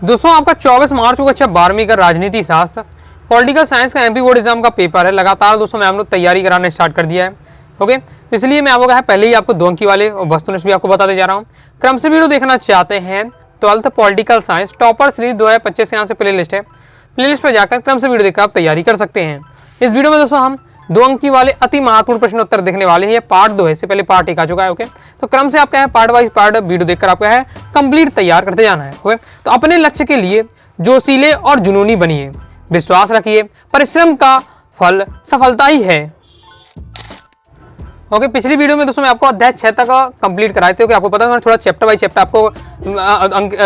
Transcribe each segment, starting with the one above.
दोस्तों आपका 24 मार्च को अच्छा 12वीं का राजनीति शास्त्र पॉलिटिकल साइंस का एमपी बोर्ड एग्जाम का पेपर है। लगातार दोस्तों मैं हम लोग तैयारी कराने स्टार्ट कर दिया है। ओके, तो इसलिए मैं आपको पहले ही आपको 2 अंक वाले वस्तुनिष्ठ भी आपको बताते जा रहा हूँ। क्रम से वीडियो देखना चाहते हैं 12th political science topper series 2025 के नाम से प्ले लिस्ट है। प्ले लिस्ट पर जाकर क्रम से वीडियो देखकर आप तैयारी कर सकते हैं। इस वीडियो में दोस्तों हम 2 अंक वाले अति महत्वपूर्ण प्रश्न उत्तर देखने वाले हैं। ये पार्ट 2 है, इससे पहले पार्ट 1 आ चुका है। ओके, तो क्रम से आपका पार्ट वाइज पार्ट वीडियो देखकर आपका कंप्लीट तैयार करते जाना है। ओके, तो अपने लक्ष्य के लिए जोशीले और जुनूनी बनिए, विश्वास रखिए, परिश्रम का फल सफलता ही है। ओके, पिछली वीडियो में दोस्तों मैं आपको अध्याय 6 तक कंप्लीट कराए थे। आपको पता है थोड़ा चैप्टर बाई चैप्टर आपको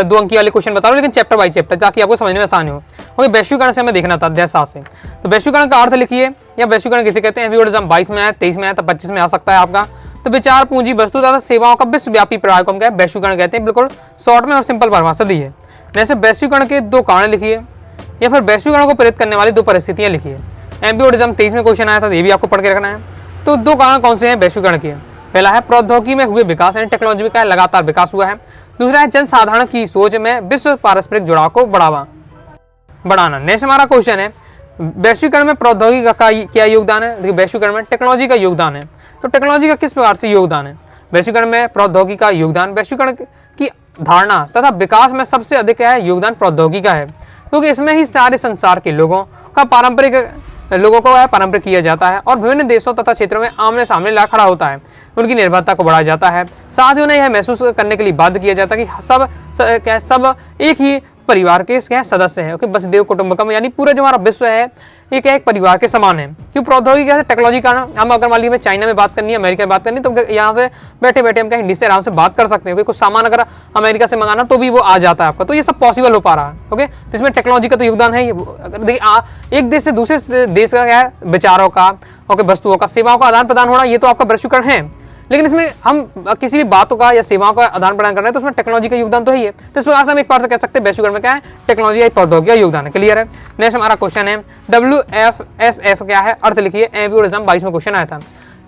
2 अंक वाले क्वेश्चन बता रहा हूँ, लेकिन चैप्टर बाई चैप्टर ताकि आपको समझने में आसान हो। ओके, वैश्वीकरण से हमें देखना था अध्याय 7 से। तो वैश्वीकरण का अर्थ लिखिए, या वैश्वीकरण किसे कहते हैं। एग्जाम 22 में आया, 23 में आया, तो 25 में आ सकता है आपका। तो विचार, पूंजी, वस्तु तथा सेवाओं का विश्वव्यापी प्रवाह को हम क्या वैश्वीकरण कहते हैं। बिल्कुल शॉर्ट में और सिंपल परिभाषा दी है। जैसे वैश्वीकरण के 2 कारण लिखिए, या फिर वैश्वीकरण को प्रेरित करने वाली 2 परिस्थितियां लिखिए। एमपी 23 में क्वेश्चन आया था, ये भी आपको पढ़ के रखना है। तो 2 कारण कौन से हैं वैश्वीकरण के। पहला है प्रौद्योगिकी में हुए विकास, यानी टेक्नोलॉजी का लगातार विकास हुआ है। दूसरा है जनसाधारण की सोच में विश्व पारस्परिक जुड़ाव को बढ़ाना। नेक्स्ट हमारा क्वेश्चन है वैश्वीकरण में प्रौद्योगिकी का क्या योगदान है। देखिए वैश्वीकरण में टेक्नोलॉजी का योगदान है, तो टेक्नोलॉजी का किस प्रकार से योगदान है। वैश्वीकरण में प्रौद्योगिकी का योगदान, वैश्वीकरण की धारणा तथा विकास में सबसे अधिक योगदान प्रौद्योगिकी का है, क्योंकि इसमें ही सारे संसार के लोगों को पारंपरिक किया जाता है और विभिन्न देशों तथा क्षेत्रों में आमने सामने ला खड़ा होता है। उनकी निर्भरता को बढ़ाया जाता है। साथ ही उन्हें यह महसूस करने के लिए बाध्य किया जाता है कि सब एक ही परिवार के सदस्य हैं। ओके, वसुधैव कुटुंबकम, यानी पूरा जो हमारा विश्व है एक एक परिवार के समान है। क्यों प्रौद्योगिकी है टेक्नोलॉजी का। हम अगर मान लीजिए चाइना में बात करनी है, अमेरिका में बात करनी है, तो यहाँ से बैठे बैठे हम हिंदी से आराम से बात कर सकते हैं। कुछ सामान अगर अमेरिका से मंगाना तो भी वो आ जाता है आपका, तो ये सब पॉसिबल हो पा रहा है। ओके, तो इसमें टेक्नोलॉजी का तो योगदान है। देखिए एक देश से दूसरे देश का क्या है विचारों का, ओके, वस्तुओं का, सेवाओं का आदान प्रदान होना, ये तो आपका वैश्वीकरण है। लेकिन इसमें हम किसी भी बातों का या सेवाओं का आदान प्रदान कर रहे हैं तो उसमें टेक्नोलॉजी का योगदान तो ही है। तो इस प्रकार से हम एक बार से कह सकते हैं वैश्वीकरण में क्या है टेक्नोलॉजी या प्रौद्योगिकी का योगदान है। क्लियर है। नेक्स्ट हमारा क्वेश्चन है WFSF क्या है, अर्थ लिखिए। एमपी 22 में क्वेश्चन आया था।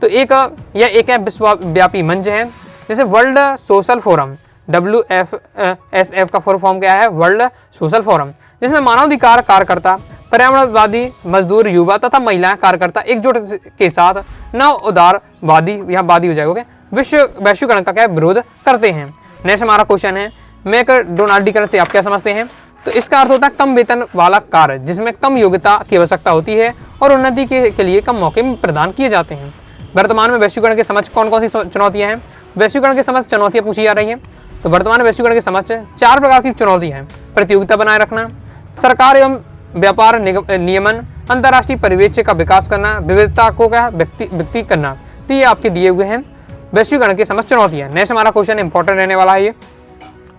तो एक है विश्वव्यापी मंच है, जैसे वर्ल्ड सोशल फोरम। WFSF का फुल फॉर्म क्या है, वर्ल्ड सोशल फोरम, जिसमें मानवाधिकार कार्यकर्ता, पर्यावरणवादी, मजदूर, युवा तथा महिलाएं कार्यकर्ता एकजुट के साथ नव उदारवादी, यहाँ वादी हो जाएगा, वैश्वीकरण का क्या विरोध करते हैं। नेक्स्ट हमारा क्वेश्चन है मैकडोनाल्डीकरण से आप क्या समझते हैं। तो इसका अर्थ होता है कम वेतन वाला कार्य, जिसमें कम योग्यता की आवश्यकता होती है और उन्नति के लिए कम मौके प्रदान किए जाते हैं। वर्तमान में वैश्वीकरण के समक्ष कौन कौन सी चुनौतियां हैं। वैश्वीकरण के समक्ष चुनौतियां पूछी जा रही हैं। तो वर्तमान में वैश्वीकरण के समक्ष 4 प्रकार की चुनौतियां हैं। प्रतियोगिता बनाए रखना, सरकार एवं व्यापार नियमन, अंतर्राष्ट्रीय परिवेश का विकास करना, विविधता को क्या व्यक्ति करना। तो ये आपके दिए हुए हैं वैश्वीकरण के समक्ष चुनौतियां। नेक्स्ट हमारा क्वेश्चन इंपॉर्टेंट रहने वाला है ये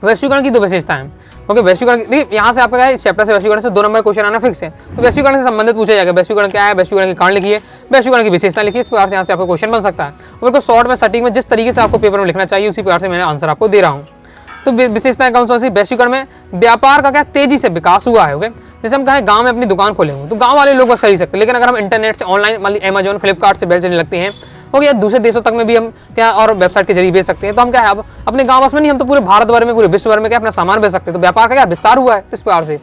वैश्वीकरण की 2 विशेषताएं। ओके, वैश्वीकरण देखिए यहाँ से आपका क्या है इस चैप्टर से वैश्वीकरण से 2 नंबर क्वेश्चन आना फिक्स है। तो वैश्वीकरण से संबंधित पूछा जाएगा वैश्वीकरण क्या है, वैश्वीकरण के कारण लिखिए, वैश्वीकरण की विशेषता लिखिए। इस प्रकार से यहाँ से आपको क्वेश्चन बन सकता है। और शॉर्ट में सटीक में जिस तरीके से आपको पेपर में लिखना चाहिए उसी प्रकार से मैंने आंसर आपको दे रहा हूँ। तो विशेषताएं कौन सी। वैश्वीकरण में व्यापार का क्या तेजी से विकास हुआ है। ओके, जैसे हम कहें गांव में अपनी दुकान खोलेंगे तो गांव वाले लोग बस खरीद सकते हैं, लेकिन अगर हम इंटरनेट से ऑनलाइन अमेजोन फ्लिपकार्ट से बेचने लगते हैं और या दूसरे देशों तक में भी हम क्या और वेबसाइट के जरिए बेच सकते हैं, तो हम क्या है अब अपने गांव बस में नहीं, हम तो पूरे भारत भर में पूरे विश्व भर में क्या अपना सामान बेच सकते हैं। तो व्यापार का क्या विस्तार हुआ है इस प्रकार से।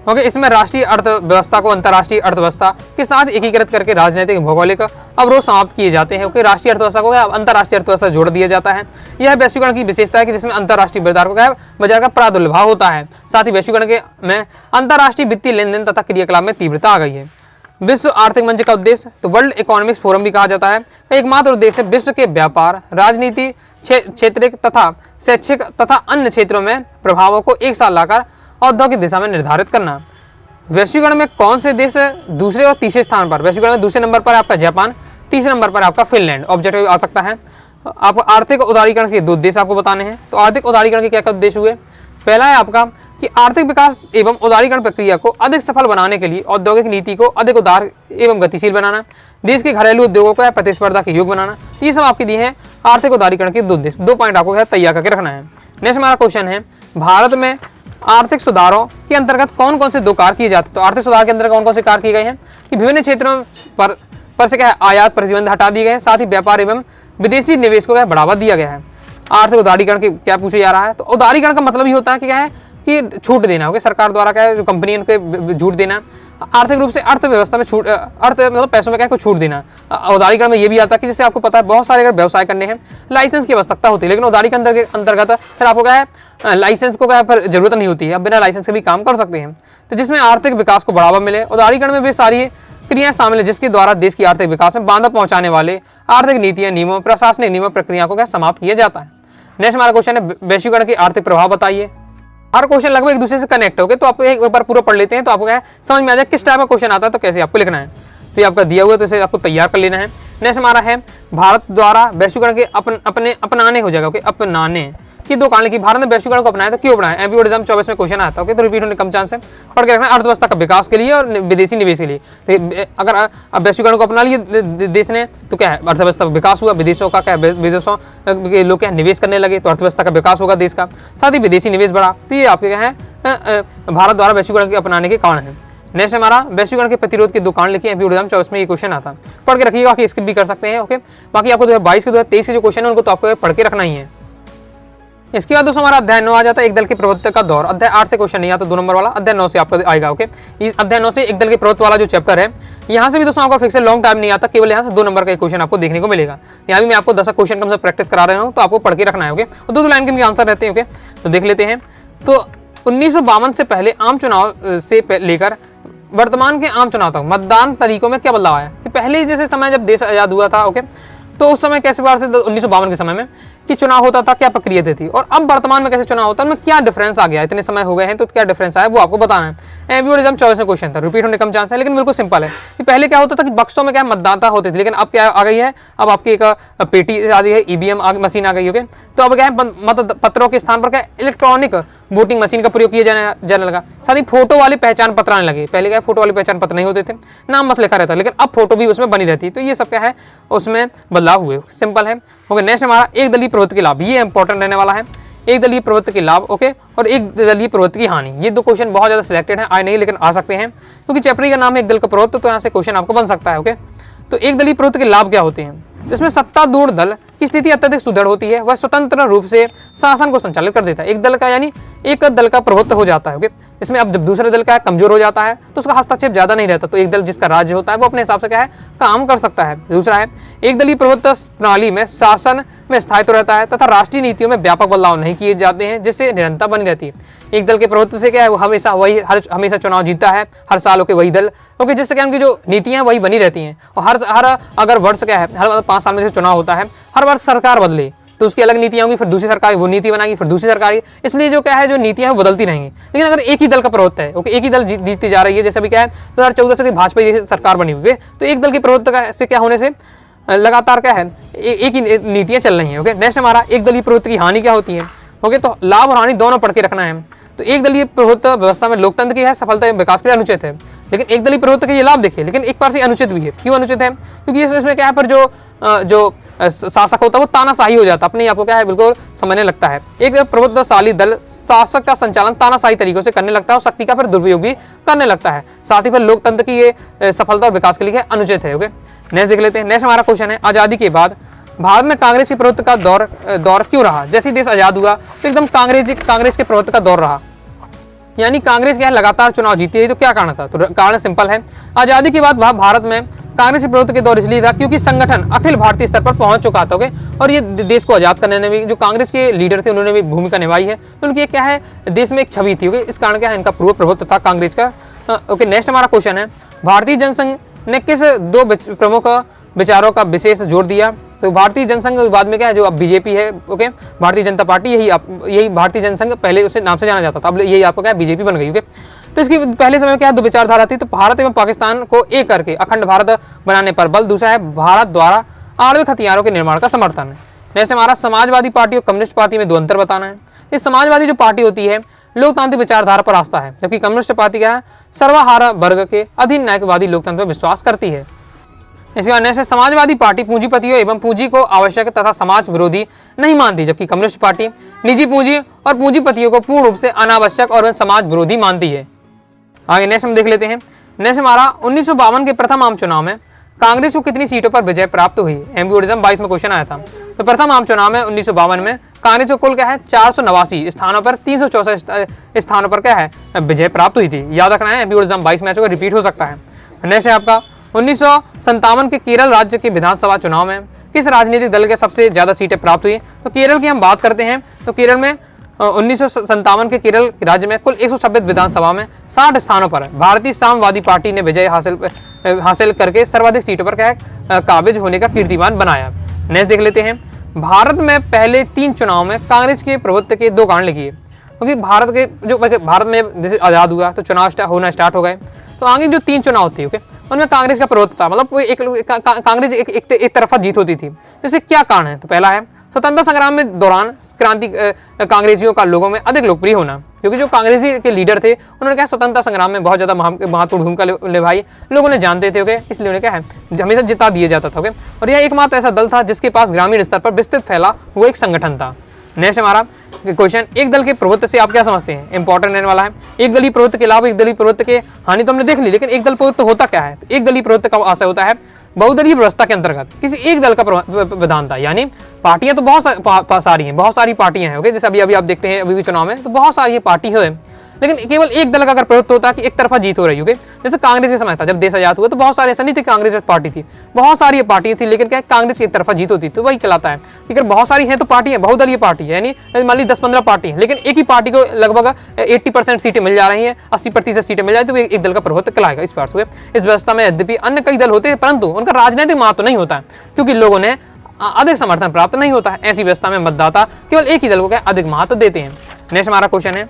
ओके, इसमें राष्ट्रीय अर्थव्यवस्था को अंतर्राष्ट्रीय अर्थव्यवस्था के साथ एकीकृत करके राजनीतिक भौगोलिक अवरोध समाप्त किए जाते हैं। ओके, राष्ट्रीय अर्थव्यवस्था को अंतर्राष्ट्रीय अर्थव्यवस्था जोड़ दिया जाता है। यह वैश्वीकरण की विशेषता है कि जिसमें अंतर्राष्ट्रीय बाजार का प्रादुर्भाव होता है। साथ ही वैश्वीकरण में अंतर्राष्ट्रीय वित्तीय लेन देन तथा क्रियाकलाप में तीव्रता आ गई है। विश्व आर्थिक मंच का उद्देश्य तो वर्ल्ड इकोनॉमिक्स फोरम भी कहा जाता है। एकमात्र उद्देश्य विश्व के व्यापार, राजनीति, क्षेत्रीय तथा शैक्षिक तथा अन्य क्षेत्रों में प्रभावों को एक साथ लाकर औद्योगिक दिशा में निर्धारित करना। वैश्वीकरण में कौन से देश दूसरे और तीसरे स्थान पर। वैश्वीकरण में दूसरे नंबर पर आपका जापान, तीसरे नंबर पर आपका फिनलैंड। ऑब्जेक्टिव आ सकता है। आपको आर्थिक उदारीकरण के 2 उद्देश्य आपको बताने हैं। तो आर्थिक उदारीकरण के क्या क्या उद्देश्य हुए। पहला है आपका कि आर्थिक विकास एवं उदारीकरण प्रक्रिया को अधिक सफल बनाने के लिए औद्योगिक नीति को अधिक उदार एवं गतिशील बनाना, देश के घरेलू उद्योगों को प्रतिस्पर्धा के योग्य बनाना। तो ये सब आपके दिए हैं आर्थिक उदारीकरण के 2 उद्देश्य। 2 पॉइंट आपको तैयार करके रखना है। नेक्स्ट हमारा क्वेश्चन है भारत में आर्थिक सुधारों के अंतर्गत कौन कौन से 2 कार्य किए जाते हैं। तो आर्थिक सुधार के अंतर्गत कौन कौन से कार्य किए गए हैं कि विभिन्न क्षेत्रों पर से क्या आयात प्रतिबंध हटा दिए गए हैं। साथ ही व्यापार एवं विदेशी निवेश को बढ़ावा दिया गया है। आर्थिक उदारीकरण के क्या पूछा जा रहा है। तो उदारीकरण का मतलब ही होता है कि क्या है कि छूट देना, ओके, सरकार द्वारा क्या है जो कंपनी है उनको छूट देना, आर्थिक रूप से अर्थव्यवस्था में छूट, अर्थ मतलब पैसों में क्या है छूट देना। उदारीकरण में ये भी आता है कि जैसे आपको पता है बहुत सारे अगर व्यवसाय करने हैं लाइसेंस की आवश्यकता होती है, लेकिन उदारीकरण के अंतर्गत फिर आपको क्या है लाइसेंस को क्या पर जरूरत नहीं होती है, आप बिना लाइसेंस के भी काम कर सकते हैं। तो जिसमें आर्थिक विकास को बढ़ावा मिले, उदारीकरण में भी सारी क्रियाएं शामिल है जिसके द्वारा देश की आर्थिक विकास में बाधा पहुंचाने वाले आर्थिक नीतियां, नियमों, प्रशासनिक नियमों, प्रक्रिया को क्या समाप्त किया जाता है। नेक्स्ट हमारा क्वेश्चन है वैश्वीकरण के आर्थिक प्रभाव बताइए। हर क्वेश्चन लगभग एक दूसरे से कनेक्ट हो गए, तो आपको एक बार पूरा पढ़ लेते हैं तो आपको क्या है समझ में आ जाए किस टाइप का क्वेश्चन आता है तो कैसे आपको लिखना है। तो ये आपका दिया हुआ है तो इसे आपको तैयार कर लेना है। नेक्स्ट हमारा है भारत द्वारा वैश्वीकरण के अपनाने हो जाएगा, ओके, अपनाने कि दो कारण लिखी, भारत ने वैश्वीकरण को अपनाया तो क्यों अपनाया, एमपी बोर्ड एग्जाम 24 में क्वेश्चन आता है, ओके, तो रिपीट होने कम चांस है। पढ़ के रखना अर्थव्यवस्था का विकास के लिए और विदेशी निवेश के लिए। तो अगर अब वैश्वीकरण को अपना लिए देश ने तो क्या है अर्थव्यवस्था का विकास हुआ, विदेशों का क्या विदेशों के लोग क्या निवेश करने लगे तो अर्थव्यवस्था का विकास होगा देश का, साथ ही विदेशी निवेश बढ़ा। तो ये आपके क्या है भारत द्वारा वैश्वीकरण के अपनाने के कारण है। नेक्स्ट हमारा वैश्वीकरण के प्रतिरोध के दो कारण लिखिए, एमपी बोर्ड एग्जाम 24 में ये क्वेश्चन आता है, पढ़ के रखिएगा, बाकी स्किप भी कर सकते हैं, ओके। बाकी आपको 2022 के 2023 के जो क्वेश्चन है उनको तो आपको पढ़ के रखना ही है। इसके बाद दोस्तों हमारा अध्याय 9 आ जाता है, एक दल के प्रभुत्व का दौर। अध्याय 8 से क्वेश्चन नहीं आता, 2 नंबर वाला, अध्याय 9 से आपका आएगा, ओके। अध्याय 9 से एक दल के प्रभुत्व वाला जो चैप्टर है यहाँ से भी दोस्तों आपका फिक्स से लॉन्ग टाइम नहीं आता, केवल यहाँ से 2 नंबर का क्वेश्चन आपको देखने को मिलेगा। यहाँ भी मैं आपको 10 क्वेश्चन कम से प्रैक्टिस करा रहा हूँ, तो आपको पढ़ के रखना है, ओके। और 2 लाइन के भी आंसर रहते हैं, ओके। तो देख लेते हैं। तो 1952 से पहले आम चुनाव से लेकर वर्तमान के आम चुनाव तक मतदान तरीकों में क्या बदलाव आया। पहले जैसे समय जब देश आजाद हुआ था, ओके, तो उस समय कैसे बार से 1952 के समय में कि चुनाव होता था, क्या प्रक्रिया थी, और अब वर्तमान में कैसे चुनाव होता है, उनमें क्या डिफरेंस आ गया, इतने समय हो गए हैं तो क्या डिफरेंस आया वो आपको बताना है। एमपी बोर्ड एग्जाम 24 में क्वेश्चन था, रिपीट होने कम चांस है, लेकिन बिल्कुल सिंपल है कि पहले क्या होता था कि बक्सों में क्या मतदाता होते थे, लेकिन अब क्या आ गई है, अब आपकी एक पेटी आ गई है, ईवीएम मशीन आ गई है, तो अब क्या है मत पत्रों के स्थान पर क्या इलेक्ट्रॉनिक वोटिंग मशीन का प्रयोग किया जाने लगा। साथ ही फोटो वाले पहचान पत्र आने लगे, पहले क्या फोटो वाले पहचान पत्र नहीं होते थे, नाम बस लिखा रहता, लेकिन अब फोटो भी उसमें बनी रहती है। तो ये सब क्या है उसमें बदलाव हुए, सिंपल है, ओके। नेक्स्ट हमारा एक दलीय प्रभुत्व के लाभ, ये इंपॉर्टेंट रहने वाला है, एक दलीय प्रभुत्व के लाभ, ओके, और एक दलीय प्रभुत्व की हानि। ये 2 क्वेश्चन बहुत ज्यादा सिलेक्टेड है, आए नहीं लेकिन आ सकते हैं क्योंकि चैप्टर का नाम है एक दल का प्रभुत्व, तो यहाँ से क्वेश्चन आपको बन सकता है, ओके। तो एक दलीय प्रभुत्व के लाभ क्या होते हैं, इसमें सत्तारूढ़ दल की स्थिति अत्यधिक सुदृढ़ होती है, वह स्वतंत्र रूप से शासन को संचालित कर देता है। एक दल का यानी एक दल का प्रभुत्व हो जाता है, ओके। इसमें अब जब दूसरे दल का कमजोर हो जाता है तो उसका हस्तक्षेप ज्यादा नहीं रहता, तो एक दल जिसका राज्य होता है वो अपने हिसाब से क्या है काम कर सकता है। दूसरा है एक दलीय प्रभुत्व प्रणाली में शासन में स्थायित्व रहता है तथा राष्ट्रीय नीतियों में व्यापक बदलाव नहीं किए जाते हैं, जिससे निरंतरता बनी रहती है। एक दल के प्रभुत्व से क्या है वो हमेशा वही हमेशा चुनाव जीतता है हर साल, ओके, वही दल, ओके, जिससे क्या उनकी जो नीतियां वही बनी रहती हैं। और हर अगर वर्ष क्या है हर 5 साल में से चुनाव होता है, हर वर्ष सरकार बदले तो उसकी अलग नीतियां होंगी, फिर दूसरी सरकार वो नीति बनाएगी, फिर दूसरी सरकार, इसलिए जो क्या है जो नीतियां वो बदलती रहेंगी। लेकिन अगर एक ही दल का प्रभुत्व है, ओके, एक ही दल जीतती जा रही है, जैसे भी क्या है 2014 से भाजपा जैसी सरकार बनी हुई है, तो एक दल की प्रभुत्व से क्या होने से लगातार क्या है एक ही नीतियां चल रही हैं, ओके। नेक्स्ट हमारा एक दलीय प्रभुत्व की हानि क्या होती है, ओके, तो लाभ और हानि दोनों पढ़ के रखना है। तो एक दलीय प्रभुत्व व्यवस्था में लोकतंत्र की है सफलता एवं विकास के लिए अनुचित है, लेकिन एक दलीय प्रभुत्व के ये लाभ देखिए, लेकिन एक बार से अनुचित भी है। क्यों अनुचित है, क्योंकि इसमें क्या है पर जो शासक होता है वो तानाशाही हो जाता है, अपने आपको क्या है बिल्कुल समझने लगता है। एक प्रभुत्वशाली दल शासक का संचालन तानाशाही तरीकों से करने लगता है और शक्ति का फिर दुरुपयोग भी करने लगता है, साथ ही फिर लोकतंत्र की ये सफलता और विकास के लिए अनुचित है, ओके। नेक्स्ट देख लेते हैं। नेक्स्ट हमारा क्वेश्चन है आजादी के बाद भारत में कांग्रेस के प्रभुत्व का दौर क्यों रहा। जैसे देश आजाद हुआ तो एकदम कांग्रेस के प्रभुत्व का दौर रहा, यानी कांग्रेस क्या है लगातार चुनाव जीती है, तो क्या कारण था, तो कारण सिंपल है, आजादी के बाद भारत में कांग्रेस के प्रभुत्व के दौर इसलिए था क्योंकि संगठन अखिल भारतीय स्तर पर पहुंच चुका था, ओके, और ये देश को आजाद करने में भी जो कांग्रेस के लीडर थे उन्होंने भी भूमिका निभाई है, तो उनकी क्या है देश में एक छवि थी, ओके, इस कारण क्या है इनका पूर्व प्रभुत्व था कांग्रेस का, ओके। नेक्स्ट हमारा क्वेश्चन है भारतीय जनसंघ ने किस 2 प्रमुख विचारों का विशेष जोर दिया। तो भारतीय जनसंघ बाद में क्या है जो अब बीजेपी है, ओके, भारतीय जनता पार्टी, यही भारतीय जनसंघ पहले उसे नाम से जाना जाता था, अब यही आपको क्या बीजेपी बन गई, ओके। तो इसकी पहले समय में क्या 2 विचारधारा थी, तो भारत एवं पाकिस्तान को एक करके अखंड भारत बनाने पर बल, दूसरा है भारत द्वारा आणविक हथियारों के निर्माण का समर्थन है। जैसे हमारा समाजवादी पार्टी और कम्युनिस्ट पार्टी में 2 अंतर बताना है। इस समाजवादी जो पार्टी होती है लोकतांत्रिक विचारधारा पर आस्था है, जबकि कम्युनिस्ट पार्टी क्या है सर्वहारा वर्ग के अधीन न्यायवादी लोकतंत्र पर विश्वास करती है। इसके बाद नेक्स्ट समाजवादी पार्टी पूंजीपतियों एवं पूंजी को आवश्यक तथा समाज विरोधी नहीं मानती, जबकि कम्युनिस्ट पार्टी निजी पूंजी और पूंजीपतियों को पूर्ण रूप से अनावश्यक और समाज विरोधी मानती है। आगे नेक्स्ट हम देख लेते हैं। नेक्स्ट हमारा 1952 के प्रथम आम चुनाव में कांग्रेस को कितनी सीटों पर विजय प्राप्त हुई? एमपी ओडिशा 22 में क्वेश्चन आया था। तो प्रथम आम चुनाव में 1952 में कांग्रेस को कुल क्या है 489 स्थानों पर 364 स्थानों पर क्या है विजय प्राप्त हुई थी। याद रखना है, एमपी ओडिशा 22 मैचों का रिपीट हो सकता है। नेक्स्ट है आपका 1957 के केरल राज्य के विधानसभा चुनाव में किस राजनीतिक दल के सबसे ज्यादा सीटें प्राप्त हुई? तो केरल की हम बात करते हैं तो केरल में 1957 के केरल राज्य में कुल 126 विधानसभा में 60 स्थानों पर भारतीय साम्यवादी पार्टी ने विजय हासिल करके सर्वाधिक सीटों पर क्या है काबिज होने का कीर्तिमान बनाया। नेक्स्ट देख लेते हैं, भारत में पहले 3 चुनाव में कांग्रेस के प्रभुत्व के 2 कारण लिखिए। क्योंकि भारत में जैसे आज़ाद हुआ तो चुनाव होना स्टार्ट हो गए, तो आगे जो 3 चुनाव थे उनमें कांग्रेस का प्रभुत्व था, मतलब कांग्रेस एक तरफा जीत होती थी। जैसे क्या कारण है? तो पहला है स्वतंत्रता संग्राम में दौरान क्रांति कांग्रेसियों का लोगों में अधिक लोकप्रिय होना, क्योंकि जो कांग्रेसी के लीडर थे उन्होंने क्या स्वतंत्रता संग्राम में बहुत ज़्यादा महत्वपूर्ण भूमिका निभाई, लोगों ने जानते थे इसलिए उन्हें क्या है हमेशा जिता दिया जाता था। और यह एकमात्र ऐसा दल था जिसके पास ग्रामीण स्तर पर विस्तृत फैला हुआ एक संगठन था। नेक्स्ट हमारा क्वेश्चन, एक दल के प्रभुत्व से आप क्या समझते हैं? इंपॉर्टेंट रहने वाला है। एक दलीय प्रभुत्व के लाभ, एक दलीय प्रभुत्व के हानि तो हमने देख ली, लेकिन एक दल प्रभुत्व होता क्या है? तो एक दलीय प्रभुत्व का आशय होता है बहुदलीय व्यवस्था के अंतर्गत किसी एक दल का विधान था, यानी पार्टियां तो बहुत सारी हैं, बहुत सारी पार्टियां हैं। जैसे अभी आप देखते हैं अभी चुनाव में तो बहुत सारी पार्टी है, लेकिन केवल एक दल का अगर प्रभुत्व होता कि एक तरफा जीत हो रही होगी। जैसे कांग्रेस के समय था जब देश आजाद हुआ तो बहुत सारे ऐसा नहीं थे कांग्रेस पार्टी थी, बहुत सारी पार्टी थी, लेकिन क्या कांग्रेस की एक तरफा जीत होती तो वही कहलाता है। लेकिन बहुत सारी हैं तो पार्टी है, बहुदलीय पार्टी है, यानी मान ली 10-15 पार्टी है, लेकिन एक ही पार्टी को लगभग 80% सीटें मिल जा रही हैं, 80% सीटें मिल जाए तो एक दल का प्रभुत्व कहलाएगा। इस बार इस व्यवस्था में यद्यपि अन्य कई दल होते हैं परंतु उनका राजनीतिक महत्व नहीं होता है, क्योंकि लोगों ने अधिक समर्थन प्राप्त नहीं होता है। ऐसी व्यवस्था में मतदाता केवल एक ही दल को क्या अधिक महत्व देते हैं। नेक्स्ट हमारा क्वेश्चन है,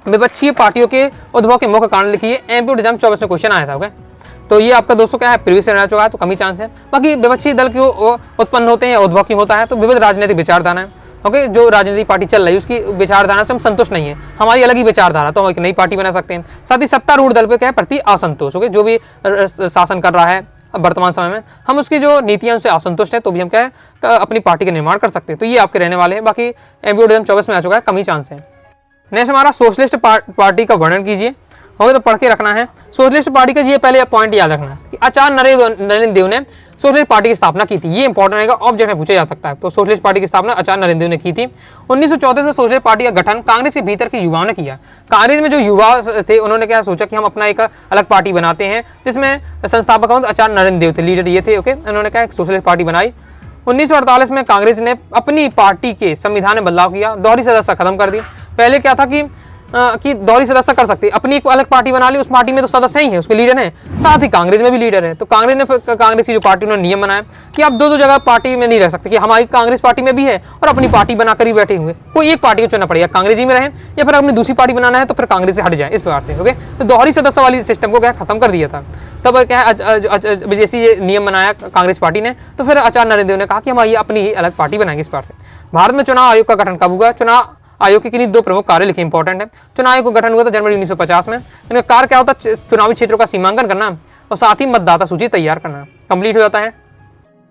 विपक्षीय पार्टियों के उद्भव के मुख्य कारण लिखिए। एमपी एग्जाम 24 में क्वेश्चन आया था। ओके, तो ये आपका दोस्तों क्या है प्रीवियस रहना चुका है, तो कम ही चांस है। बाकी विपक्षी दल क्यों उत्पन्न होते हैं या उद्भव क्यों होता है? तो विविध राजनीतिक विचारधारा है। ओके, जो राजनीतिक पार्टी चल रही है उसकी विचारधारा से हम संतुष्ट नहीं है, हमारी अलग ही विचारधारा, तो हम एक नई पार्टी बना सकते हैं। साथ ही सत्तारूढ़ दल पे क्या है प्रति असंतोष। ओके, जो भी शासन कर रहा है वर्तमान समय में हम उसकी जो नीतियां उनसे असंतुष्ट है तो भी हम क्या है अपनी पार्टी का निर्माण कर सकते हैं। तो ये आपके रहने वाले हैं। बाकी एमपी एग्जाम 24 में आ चुका है, कम ही चांस है। नेक्स्ट हमारा सोशलिस्ट पार्टी का वर्णन कीजिए। होगा तो पढ़ के रखना है। सोशलिस्ट पार्टी का ये पहले पॉइंट याद रखना है कि आचार्य नरेंद्र देव ने सोशलिस्ट पार्टी की स्थापना की थी। ये इंपॉर्टेंट रहेगा, ऑब्जेक्ट में पूछा जा सकता है। तो सोशलिस्ट पार्टी की स्थापना आचार्य नरेंद्र देव ने की थी। 1934 में सोशलिस्ट पार्टी का गठन कांग्रेस के भीतर के युवाओं ने किया। कांग्रेस में जो युवा थे उन्होंने क्या सोचा कि हम अपना एक अलग पार्टी बनाते हैं, जिसमें संस्थापक आचार्य नरेंद्र देव थे, लीडर ये थे। ओके, उन्होंने क्या सोशलिस्ट पार्टी बनाई। 1948 में कांग्रेस ने अपनी पार्टी के संविधान में बदलाव किया, दोहरी सदस्यता खत्म कर दी। पहले क्या था कि दोहरी सदस्य कर सकते, अपनी एक अलग पार्टी बना ली, उस पार्टी में तो सदस्य ही है, उसके लीडर हैं, साथ ही कांग्रेस में भी लीडर है। तो कांग्रेस की जो पार्टी उन्होंने नियम बनाया कि आप दो जगह पार्टी में नहीं रह सकते, कि हमारी कांग्रेस पार्टी में भी है और अपनी पार्टी बनाकर ही बैठे हुए, कोई एक पार्टी को चुनना पड़ेगा, कांग्रेस ही में रहें या फिर अपनी दूसरी पार्टी बनाना है तो फिर कांग्रेस से हट जाए, इस प्रकार से। ओके, तो दोहरी सदस्य वाली सिस्टम को क्या खत्म कर दिया था। तब क्या है जैसे ये नियम बनाया कांग्रेस पार्टी ने, तो फिर आचार्य नरेंद्र देव ने कहा कि हम ये अपनी ही अलग पार्टी बनाएंगे। इस प्रकार से भारत में चुनाव आयोग का गठन कब हुआ? चुनाव आयोग के किन्हीं 2 प्रमुख कार्य लिखे, इंपॉर्टेंट है। चुनाव आयोग का गठन हुआ था जनवरी 1950 में। इनका कार्य क्या होता है? चुनावी क्षेत्रों का सीमांकन करना और साथ ही मतदाता सूची तैयार करना। कंप्लीट हो जाता है।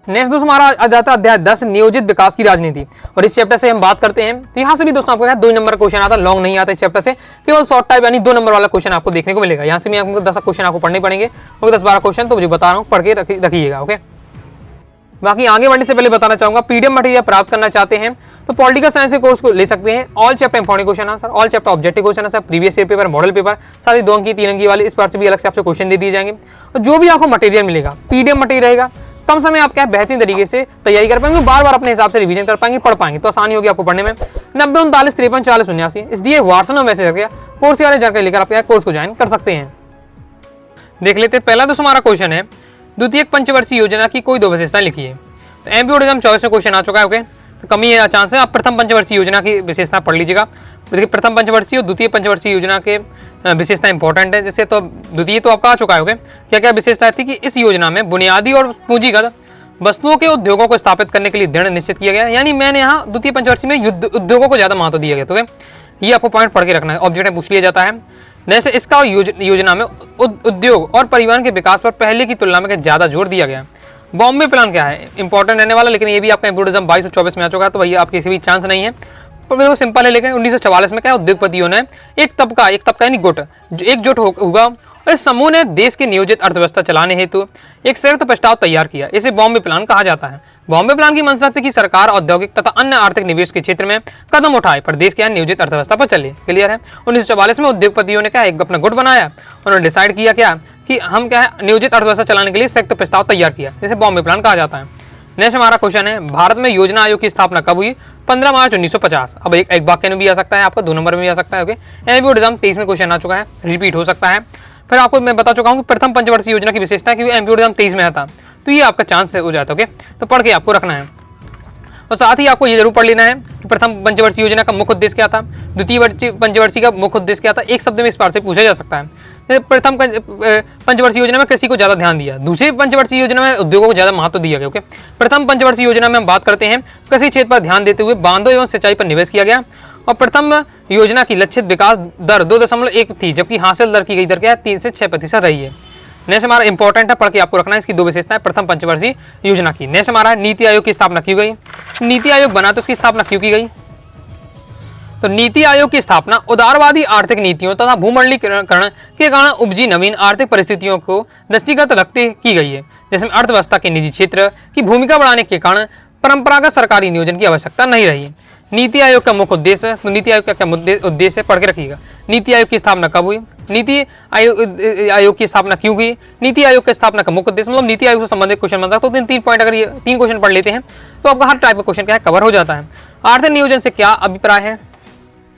नेक्स्ट दोस्तों हमारा आ जाता है अध्याय 10 नियोजित विकास की राजनीति, और इस चैप्टर से हम बात करते हैं। तो यहाँ से भी दोस्तों आपको 2 नंबर क्वेश्चन आता है, लॉन्ग नहीं आता इस चैप्टर से, केवल शॉर्ट टाइप यानी 2 नंबर वाला क्वेश्चन आपको देखने को मिलेगा। यहाँ से भी आपको 10 क्वेश्चन आपको पढ़ने पड़ेंगे, 10-12 क्वेश्चन, तो मुझे बता रहा हूँ, पढ़ के रखिएगा। ओके, बाकी आगे बढ़ने से पहले बताना चाहूंगा पीडीएफ मटेरियल प्राप्त करना चाहते हैं तो पॉलिटिकल साइंस के कोर्स को ले सकते हैं। All chapter important question answer, all chapter objective question answer, previous year paper, model paper, साथ ही 2 अंक 3 अंक वाले इस बार से भी अलग से आपसे क्वेश्चन दे दिए जाएंगे। और जो भी आपको मटेरियल मिलेगा पीडीएफ मटेरियल रहेगा, कम समय आप क्या बेहतरीन तरीके से तैयारी कर पाएंगे, बार बार अपने हिसाब से रिवीजन कर पाएंगे, पढ़ पाएंगे, तो आसानी होगी आपको पढ़ने में। 90 39 53 40 79 इस दिए व्हाट्सएप में मैसेज करके कोर्स वाले जानकारी लेकर आप कोर्स को ज्वाइन कर सकते हैं। देख लेते हैं पहला दोस्तों हमारा क्वेश्चन है, द्वितीय पंचवर्षीय योजना की कोई 2 विशेषताएं लिखिए। तो एमपी एग्जाम 24 में क्वेश्चन आ चुका है। ओके, तो कमी है चांस है, आप प्रथम पंचवर्षीय योजना की विशेषता पढ़ लीजिएगा। देखिए प्रथम पंचवर्षीय और द्वितीय पंचवर्षीय योजना के विशेषता इंपॉर्टेंट है। जैसे तो द्वितीय तो आपका आ चुका है। ओके, क्या क्या विशेषता थी कि इस योजना में बुनियादी और पूंजीगत वस्तुओं के उद्योगों को स्थापित करने के लिए दृढ़ निश्चित किया गया, यानी मैंने यहाँ द्वितीय पंचवर्षीय में युद्ध उद्योगों को ज्यादा महत्व दिया गया। तो ये आपको पॉइंट पढ़ के रखना है, ऑब्जेक्ट में पूछ लिया जाता है। नेक्स्ट, इसका योजना में उद्योग और परिवहन के विकास पर पहले की तुलना में ज्यादा जोर दिया गया। बॉम्बे प्लान क्या है? इंपॉर्टेंट रहने वाला, लेकिन ये भी आपका एमपी 22 और 24 में आ चुका है, तो भैया आपकी किसी भी चांस नहीं है, पर बिल्कुल सिंपल है। लेकिन 1944 में क्या उद्योगपतियों ने एक तबका यानी गुट एकजुट होगा और इस समूह ने देश की नियोजित अर्थव्यवस्था चलाने हेतु एक संयुक्त प्रस्ताव तैयार किया। इसे बॉम्बे प्लान कहा जाता है। बॉम्बे प्लान की मंशा थी कि सरकार औद्योगिक तथा अन्य आर्थिक निवेश के क्षेत्र में कदम उठाए पर देश की नियोजित अर्थव्यवस्था पर चले। क्लियर है। 1944 में उद्योगपतियों ने क्या एक अपना गुट बनाया, उन्होंने डिसाइड किया क्या कि हम क्या है नियोजित अर्थव्यवस्था चलाने के लिए संयुक्त प्रस्ताव तैयार किया, जिसे बॉम्बे प्लान कहा जाता है। नेक्स्ट हमारा क्वेश्चन है, भारत में योजना आयोग की स्थापना कब हुई? 15 मार्च 1950। अब एक वाक्य में भी आ सकता है, आपका 2 नंबर में भी आ सकता है। ओके, एमपी एग्जाम 23 में क्वेश्चन आ चुका है, रिपीट हो सकता है। फिर आपको मैं बता चुका हूँ कि प्रथम पंचवर्षीय योजना की विशेषता है कि एमपी एग्जाम 23 में आता, तो ये आपका चांस हो जाता है। ओके, तो पढ़ के आपको रखना है। और साथ ही आपको ये जरूर पढ़ लेना है कि प्रथम पंचवर्षीय योजना का मुख्य उद्देश्य क्या था, द्वितीय पंचवर्षीय का मुख्य उद्देश्य क्या था। एक शब्द में इस बार से पूछा जा सकता है। प्रथम पंचवर्षीय योजना में कृषि को ज्यादा ध्यान दिया, दूसरी पंचवर्षीय योजना में उद्योगों को ज्यादा महत्व दिया गया। ओके, प्रथम पंचवर्षीय योजना में हम बात करते हैं कृषि क्षेत्र पर ध्यान देते हुए बांधों एवं सिंचाई पर निवेश किया गया। और प्रथम योजना की लक्षित विकास दर 2.1 थी, जबकि हासिल दर की गई दर क्या है 3 से 6% रही है। नेक्स्ट हमारा इंपॉर्टेंट है, पढ़ के आपको रखना है। इसकी 2 विशेषताएं प्रथम पंचवर्षीय योजना की। नेक्स्ट हमारा नीति आयोग की स्थापना क्यों गई? नीति आयोग बना तो उसकी स्थापना क्यों की गई? तो नीति आयोग की स्थापना उदारवादी आर्थिक नीतियों तथा भूमंडलीकरण के कारण उपजी नवीन आर्थिक परिस्थितियों को दृष्टिगत रखते की गई है, जिसमें अर्थव्यवस्था के निजी क्षेत्र की भूमिका बढ़ाने के कारण परंपरागत सरकारी नियोजन की आवश्यकता नहीं रही। नीति आयोग का मुख्य उद्देश्य, तो नीति आयोग का क्या उद्देश्य पढ़ के रखिएगा। नीति आयोग की स्थापना कब हुई? नीति आयोग की स्थापना क्यों हुई? नीति आयोग की स्थापना का मुख्य उद्देश्य, मतलब नीति आयोग से संबंधित क्वेश्चन बनता है। तो 3 पॉइंट अगर ये 3 क्वेश्चन पढ़ लेते हैं तो आपका हर टाइप का क्वेश्चन क्या है कवर हो जाता है। आर्थिक नियोजन से क्या अभिप्राय है?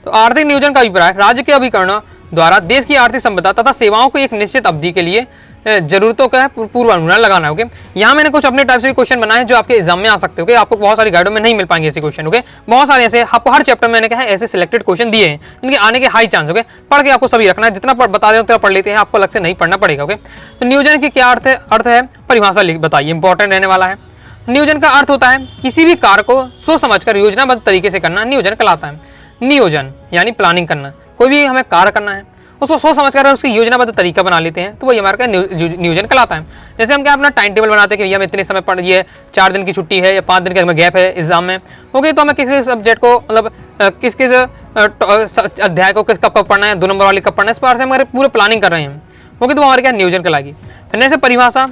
तो आर्थिक नियोजन का अभिप्राय राज्य के अभिकरण द्वारा देश की आर्थिक संपदा तथा सेवाओं को एक निश्चित अवधि के लिए जरूरतों का पूर्वानुमान लगाना है। ओके, यहाँ मैंने कुछ अपने टाइप से क्वेश्चन बनाए हैं जो आपके एग्जाम में आ सकते हैं। आपको बहुत सारी गाइडों में नहीं मिल पाएंगे ऐसे क्वेश्चन। ओके, बहुत सारे ऐसे आपको हर चैप्टर में मैंने कहा ऐसे सिलेक्टेड क्वेश्चन दिए हैं जिनके आने के हाई चांस। ओके, पढ़ के आपको सभी रखना है, जितना बता रहे हो उतना पढ़ लेते हैं, आपको अलग से नहीं पढ़ना पड़ेगा। ओके, तो नियोजन के क्या अर्थ है, परिभाषा बताइए, इंपॉर्टेंट रहने वाला है। नियोजन का अर्थ होता है किसी भी कार्य को सोच समझकर योजनाबद्ध तरीके से करना नियोजन कहलाता है। नियोजन यानी प्लानिंग करना, कोई भी हमें कार्य करना है उसको सोच समझकर उसकी योजनाबद्ध तरीका बना लेते हैं तो वही हमारा नियोजन कहलाता है। जैसे हम क्या अपना टाइम टेबल बनाते हैं कि भैया हम इतने समय पढ़, ये 4 दिन की छुट्टी है या 5 दिन का हमें गैप है एग्जाम में। ओके, तो हमें किसी सब्जेक्ट को मतलब किस किस अध्याय को कब कब पढ़ना है, 2 नंबर वाले कब पढ़ना है, इस पर से हमारे पूरे प्लानिंग कर रहे हैं। ओके, तो हमारे क्या नियोजन कहलाएगी। फिर परिभाषा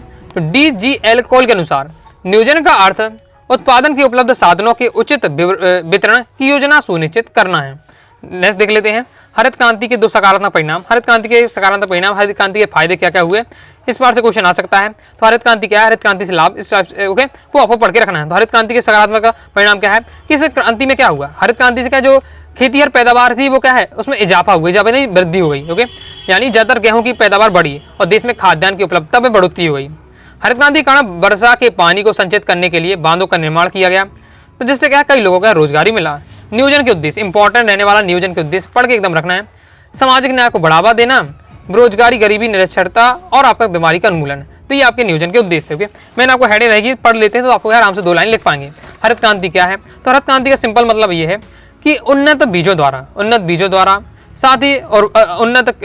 DGL कोल के अनुसार नियोजन का अर्थ उत्पादन के उपलब्ध साधनों के उचित वितरण की योजना सुनिश्चित करना है। नेक्स्ट देख लेते हैं हरित क्रांति के 2 सकारात्मक परिणाम। हरित क्रांति के सकारात्मक परिणाम, हरित क्रांति के फायदे क्या क्या हुए, इस बार से क्वेश्चन आ सकता है। तो हरित क्रांति क्या है, हरित क्रांति से लाभ, इस टाइप से ओके वो आपको पढ़ के रखना है। तो हरित क्रांति के सकारात्मक परिणाम क्या है कि इस क्रांति में क्या हुआ, हरित क्रांति से क्या जो खेतीहर पैदावार थी वो क्या है उसमें इजाफा हुआ, इजाफा नहीं वृद्धि हो गई। ओके, यानी ज्यादातर गेहूं की पैदावार बढ़ी और देश में खाद्यान्न की उपलब्धता में बढ़ोतरी हो गई। हरित क्रांति के कारण वर्षा के पानी को संचित करने के लिए बांधों का निर्माण किया गया, तो जिससे क्या कई लोगों का रोजगारी मिला। नियोजन के उद्देश्य, इंपॉर्टेंट रहने वाला नियोजन के उद्देश्य पढ़ के एकदम रखना है। सामाजिक न्याय को बढ़ावा देना, बेरोजगारी, गरीबी, निरक्षरता और आपका बीमारी का उन्मूलन, तो ये आपके नियोजन के उद्देश्य। ओके, मैंने आपको हेडिंग रहेगी, पढ़ लेते हैं तो आपको आराम से 2 लाइन लिख पाएंगे। हरित क्रांति क्या है, तो हरित क्रांति का सिंपल मतलब ये है कि उन्नत बीजों द्वारा साथ ही और उन्नत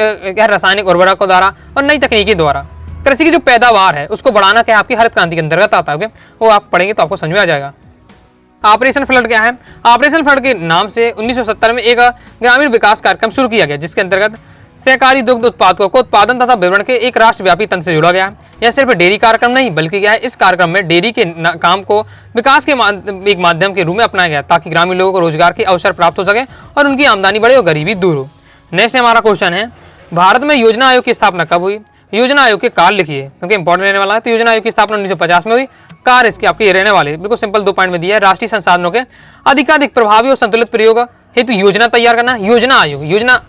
रासायनिक उर्वरकों द्वारा और नई तकनीकी द्वारा कृषि की जो पैदावार है उसको बढ़ाना क्या आपकी हरित क्रांति के अंतर्गत आता है। ओके, वो आप पढ़ेंगे तो आपको समझ में आ जाएगा। ऑपरेशन फ्लड क्या है, ऑपरेशन फ्लड के नाम से 1970 में एक ग्रामीण विकास कार्यक्रम शुरू किया गया जिसके अंतर्गत सहकारी दुग्ध उत्पादकों को उत्पादन तथा वितरण के एक राष्ट्रव्यापी तंत्र से जोड़ा गया। यह सिर्फ डेयरी कार्यक्रम नहीं बल्कि क्या है, इस कार्यक्रम में डेयरी के काम को विकास के एक माध्यम के रूप में अपनाया गया ताकि ग्रामीण लोगों को रोजगार के अवसर प्राप्त हो सके और उनकी आमदनी बढ़े और गरीबी दूर हो। नेक्स्ट हमारा क्वेश्चन है, भारत में योजना आयोग की स्थापना कब हुई? योजना आयोग के काल लिखिए क्योंकि इंपॉर्टेंट रहने वाला है। तो योजना आयोग की स्थापना 1950 में हुई। कार्य इसके आपके रहने वाले बिल्कुल सिंपल 2 पॉइंट में दिया है। राष्ट्रीय संसाधनों के अधिकाधिक प्रभावी और संतुलित प्रयोग हेतु योजना तैयार करना। योजना आयोग, योजना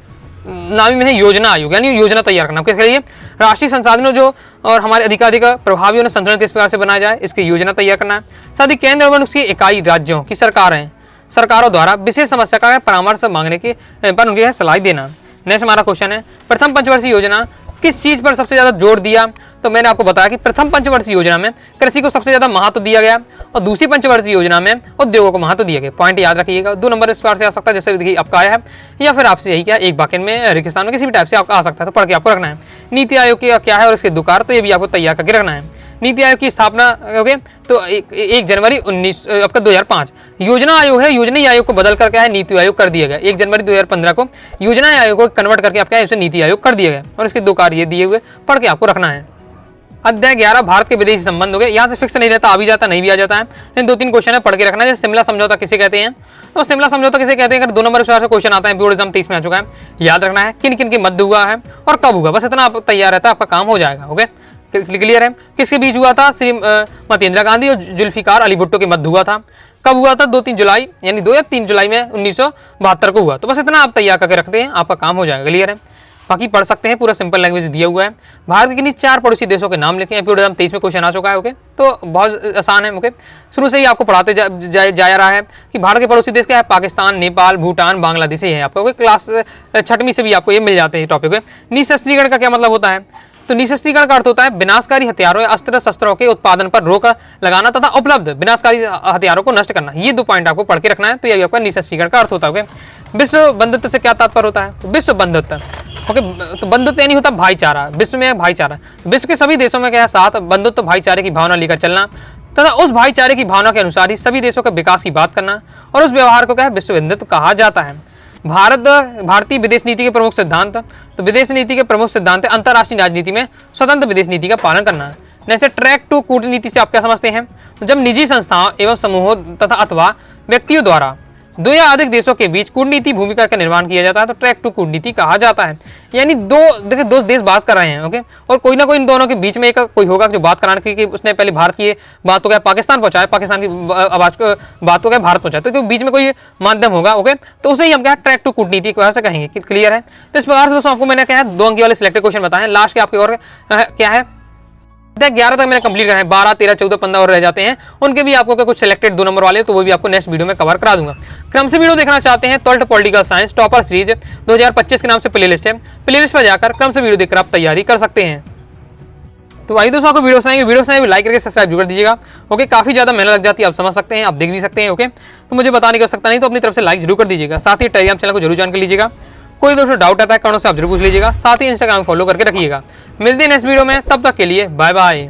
नाम में है योजना आयोग, यानी योजना तैयार करना किसके लिए, राष्ट्रीय संसाधनों जो और हमारे अधिकाधिक प्रभावी और संतुलित किस प्रकार से बनाया जाए इसकी योजना तैयार करना है। साथ ही केंद्र और उसकी इकाई राज्यों की सरकारों द्वारा विशेष समस्या का परामर्श मांगने के पर उनकी सलाह देना। नेक्स्ट हमारा क्वेश्चन है, प्रथम पंचवर्षीय योजना किस चीज पर सबसे ज्यादा जोर दिया? तो मैंने आपको बताया कि प्रथम पंचवर्षीय योजना में कृषि को सबसे ज्यादा महत्व दिया गया और दूसरी पंचवर्षीय योजना में उद्योगों को महत्व दिया गया। पॉइंट याद रखिएगा। 2 नंबर इस बार से आ सकता है, जैसे देखिए आपका आया है, या फिर आपसे यही क्या एक वाक्य में रेगिस्तान में किसी भी टाइप से आपका आ सकता है, तो पढ़ के आपको रखना है। नीति आयोग की क्या है और इसके दुकार, तो ये भी आपको तैयार करके रखना है। नीति आयोग की स्थापना, ओके, तो 1 जनवरी 2005। योजना आयोग है, योजना आयोग को बदल कर क्या है, नीति आयोग कर दिया गया। 1 जनवरी 2015 को योजना आयोग को कन्वर्ट करके आप क्या है, उसे नीति आयोग कर दिया गया। और इसके 2 कार्य दिए हुए, पढ़ के आपको रखना है। अध्याय 11 भारत के विदेशी संबंध हो गए। यहाँ से फिक्स नहीं रहता, आ भी जाता नहीं भी आ जाता है, लेकिन 2-3 क्वेश्चन है, पढ़ के रखना है। जैसे शिमला समझौता किसे कहते हैं, तो शिमला समझौता किसे कहते हैं, अगर 2 नंबर से क्वेश्चन आता है, बोर्ड एग्जाम 23 में आ चुका है, याद रखना है किन किन के मध्य हुआ है और कब हुआ, बस इतना आप तैयार रहता है, आपका काम हो जाएगा। ओके, क्लियर है। किसके बीच हुआ था, श्री इंदिरा गांधी और जुल्फिकार अली भुट्टो के मध्य हुआ था। कब हुआ था, 2-3 जुलाई, यानी 2 या 3 जुलाई में 1972 को हुआ। तो बस इतना आप तैयार करके रखते हैं, आपका काम हो जाएगा। क्लियर है, बाकी पढ़ सकते हैं, पूरा सिंपल लैंग्वेज दिया हुआ है। भारत के किन्हीं 4 पड़ोसी देशों के नाम लिखे हैं, एपिसोड 23 में क्वेश्चन आ चुका है। ओके, तो बहुत आसान है। ओके, शुरू से ही आपको पढ़ाते जा रहा है कि भारत के पड़ोसी देश क्या है, पाकिस्तान, नेपाल, भूटान, बांग्लादेश ही है आपका। ओके, क्लास 6वीं से भी आपको ये मिल जाते हैं टॉपिक। निःशस्त्रीकरण का क्या मतलब होता है, तो निःशस्त्रीकरण का अर्थ होता है विनाशकारी हथियारों या अस्त्र शस्त्रों के उत्पादन पर रोक लगाना तथा उपलब्ध विनाशकारी हथियारों को नष्ट करना। ये 2 पॉइंट आपको पढ़ के रखना है, तो यही आपका निःशस्त्रीकरण का अर्थ होता है। विश्व बंधुत्व से क्या तात्पर्य होता है, विश्व बंधुत्व, ओके, तो बंधुत्व यानी होता है भाईचारा, विश्व में भाईचारा, विश्व के सभी देशों में क्या है, साथ बंधुत्व भाईचारे की भावना लेकर चलना तथा उस भाईचारे की भावना के अनुसार ही सभी देशों के विकास की बात करना, और उस व्यवहार को क्या है, विश्व बंधुत्व कहा जाता है। भारतीय विदेश नीति के प्रमुख सिद्धांत, तो विदेश नीति के प्रमुख सिद्धांत है अंतर्राष्ट्रीय राजनीति में स्वतंत्र विदेश नीति का पालन करना। जैसे ट्रैक टू कूटनीति से आप क्या समझते हैं, तो जब निजी संस्थाओं एवं समूहों तथा अथवा व्यक्तियों द्वारा 2 या अधिक देशों के बीच कूटनीति भूमिका का निर्माण किया जाता है, तो ट्रैक टू कूटनीति कहा जाता है। यानी देखिए 2 देश बात कर रहे हैं, ओके, और कोई ना कोई इन दोनों के बीच में एक कोई होगा जो बात कराने की, उसने पहले भारत की बात को क्या पाकिस्तान पहुंचाया, पाकिस्तान की आवाज को बात को क्या भारत पहुंचाया, तो बीच में कोई माध्यम होगा। ओके, तो उसे ही हम क्या ट्रैक टू कूटनीति से कहेंगे। क्लियर है। तो इस प्रकार से दोस्तों आपको मैंने क्या है 2 अंक वाले सिलेक्टेड क्वेश्चन बताए। लास्ट के आपके और क्या है, 11 तक मैंने कंप्लीट करा है, 12, 13, 14, 15 और रह जाते हैं, उनके भी आपको कुछ सिलेक्टेड 2 नंबर वाले, तो वो भी आपको नेक्स्ट वीडियो में कवर करा दूंगा। क्रम से वीडियो देखना चाहते हैं, 12th political science topper series 2025 के नाम से प्लेलिस्ट है, प्लेलिस्ट पर जाकर क्रम से वीडियो देखकर आप तैयारी कर सकते हैं। तो वही दोस्तों आपको वीडियो लाइक करके सब्सक्राइब जरूर कर दीजिएगा। ओके, काफी ज्यादा मेहनत लग जाती है, आप समझ सकते हैं, आप देख भी सकते हैं। ओके, तो मुझे बताने की आवश्यकता नहीं, तो अपनी तरफ से लाइक जरूर कर दीजिएगा। साथ ही टेलीग्राम चैनल को जरूर ज्वाइन कर लीजिएगा। कोई दोस्तों डाउट आता है कमेंट से आप जरूर पूछ लीजिएगा। साथ ही इंस्टाग्राम फॉलो करके रखिएगा। मिलते हैं नेक्स्ट वीडियो में, तब तक के लिए बाय बाय।